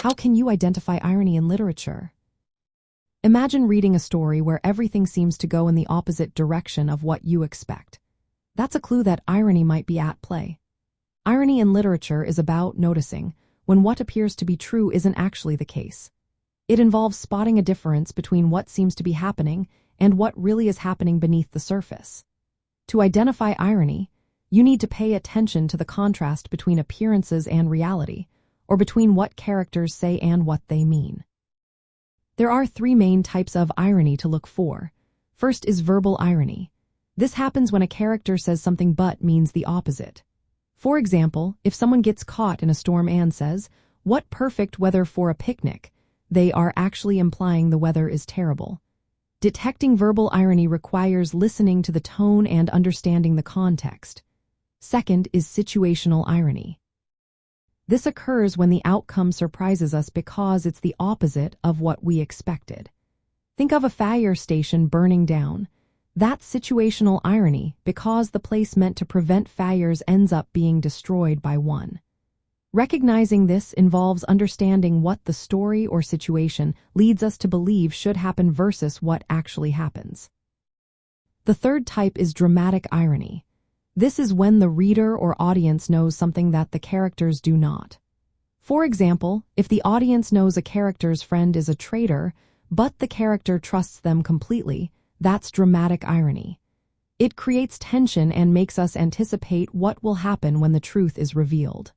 How can you identify irony in literature? Imagine reading a story where everything seems to go in the opposite direction of what you expect. That's a clue that irony might be at play. Irony in literature is about noticing when what appears to be true isn't actually the case. It involves spotting a difference between what seems to be happening and what really is happening beneath the surface. To identify irony, you need to pay attention to the contrast between appearances and reality, or between what characters say and what they mean. There are three main types of irony to look for. First is verbal irony. This happens when a character says something but means the opposite. For example, if someone gets caught in a storm and says, "What perfect weather for a picnic," they are actually implying the weather is terrible. Detecting verbal irony requires listening to the tone and understanding the context. Second is situational irony. This occurs when the outcome surprises us because it's the opposite of what we expected. Think of a fire station burning down. That's situational irony because the place meant to prevent fires ends up being destroyed by one. Recognizing this involves understanding what the story or situation leads us to believe should happen versus what actually happens. The third type is dramatic irony. This is when the reader or audience knows something that the characters do not. For example, if the audience knows a character's friend is a traitor, but the character trusts them completely, that's dramatic irony. It creates tension and makes us anticipate what will happen when the truth is revealed.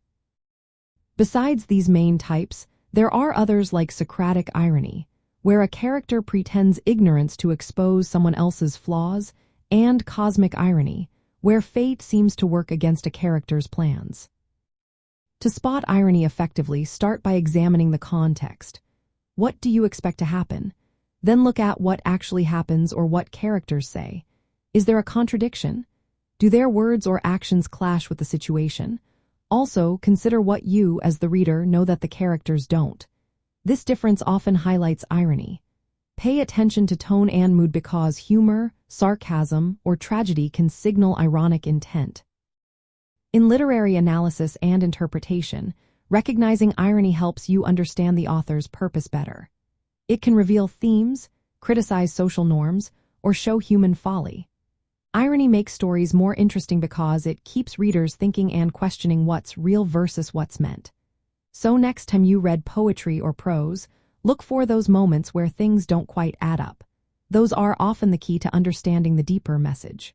Besides these main types, there are others like Socratic irony, where a character pretends ignorance to expose someone else's flaws, and cosmic irony, where fate seems to work against a character's plans. To spot irony effectively, start by examining the context. What do you expect to happen? Then look at what actually happens or what characters say. Is there a contradiction? Do their words or actions clash with the situation? Also, consider what you, as the reader, know that the characters don't. This difference often highlights irony. Pay attention to tone and mood because humor, sarcasm, or tragedy can signal ironic intent. In literary analysis and interpretation, recognizing irony helps you understand the author's purpose better. It can reveal themes, criticize social norms, or show human folly. Irony makes stories more interesting because it keeps readers thinking and questioning what's real versus what's meant. So next time you read poetry or prose, look for those moments where things don't quite add up. Those are often the key to understanding the deeper message.